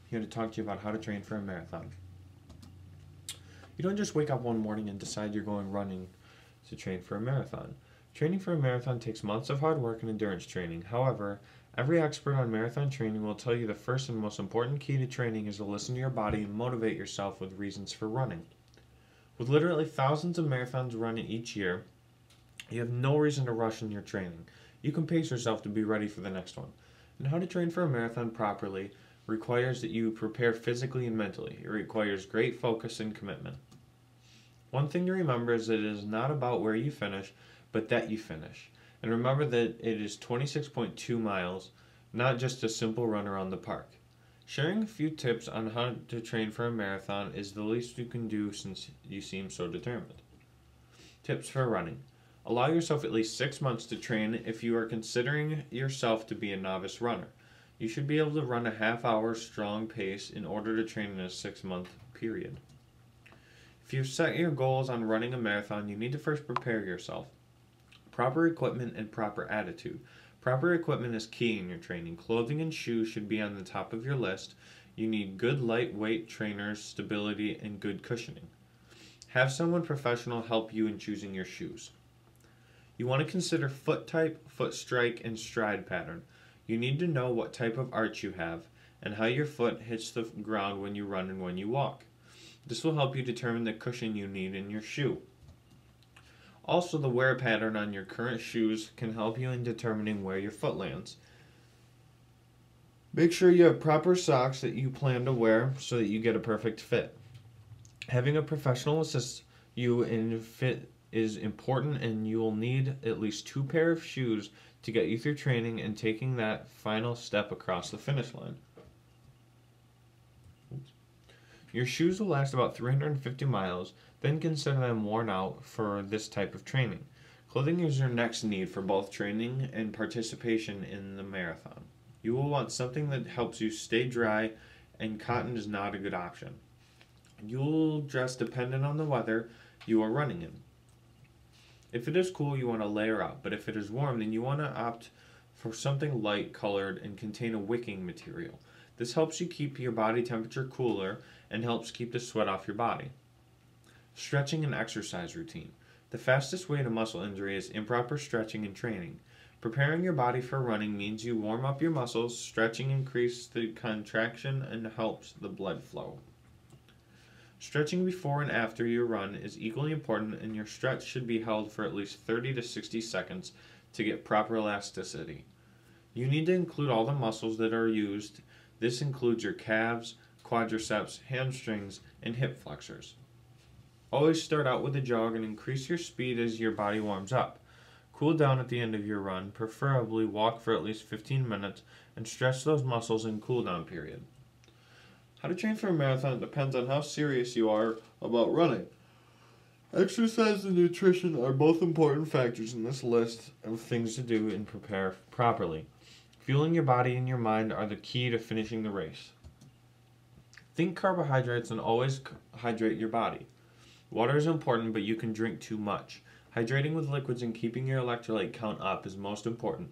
here to talk to you about how to train for a marathon. You don't just wake up one morning and decide you're going running to train for a marathon. Training for a marathon takes months of hard work and endurance training. However, every expert on marathon training will tell you the first and most important key to training is to listen to your body and motivate yourself with reasons for running. With literally thousands of marathons run each year, you have no reason to rush in your training. You can pace yourself to be ready for the next one. And how to train for a marathon properly requires that you prepare physically and mentally. It requires great focus and commitment. One thing to remember is that it is not about where you finish, but that you finish. And remember that it is 26.2 miles, not just a simple run around the park. Sharing a few tips on how to train for a marathon is the least you can do since you seem so determined. Tips for running. Allow yourself at least 6 months to train if you are considering yourself to be a novice runner. You should be able to run a half-hour strong pace in order to train in a 6-month period. If you've set your goals on running a marathon, you need to first prepare yourself. Proper equipment and proper attitude. Proper equipment is key in your training. Clothing and shoes should be on the top of your list. You need good lightweight trainers, stability, and good cushioning. Have someone professional help you in choosing your shoes. You want to consider foot type, foot strike, and stride pattern. You need to know what type of arch you have and how your foot hits the ground when you run and when you walk. This will help you determine the cushion you need in your shoe. Also, the wear pattern on your current shoes can help you in determining where your foot lands. Make sure you have proper socks that you plan to wear so that you get a perfect fit. Having a professional assist you in fit is important, and you will need at least 2 pairs of shoes to get you through training and taking that final step across the finish line. Your shoes will last about 350 miles, then consider them worn out for this type of training. Clothing is your next need for both training and participation in the marathon. You will want something that helps you stay dry, and cotton is not a good option. You will dress dependent on the weather you are running in. If it is cool, you want to layer up, but if it is warm, then you want to opt for something light colored and contain a wicking material. This helps you keep your body temperature cooler and helps keep the sweat off your body. Stretching and exercise routine. The fastest way to muscle injury is improper stretching and training. Preparing your body for running means you warm up your muscles. Stretching increases the contraction and helps the blood flow. Stretching before and after your run is equally important, and your stretch should be held for at least 30 to 60 seconds to get proper elasticity. You need to include all the muscles that are used. This includes your calves, quadriceps, hamstrings, and hip flexors. Always start out with a jog and increase your speed as your body warms up. Cool down at the end of your run, preferably walk for at least 15 minutes and stretch those muscles in cool down period. How to train for a marathon depends on how serious you are about running. Exercise and nutrition are both important factors in this list of things to do and prepare properly. Fueling your body and your mind are the key to finishing the race. Think carbohydrates and always hydrate your body. Water is important, but you can drink too much. Hydrating with liquids and keeping your electrolyte count up is most important.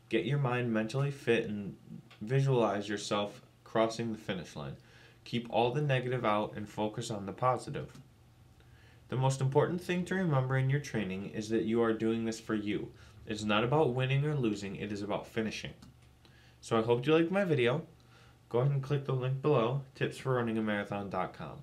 Get your mind mentally fit and visualize yourself crossing the finish line. Keep all the negative out and focus on the positive. The most important thing to remember in your training is that you are doing this for you. It's not about winning or losing, it is about finishing. So I hope you liked my video. Go ahead and click the link below, tipsforrunningamarathon.com.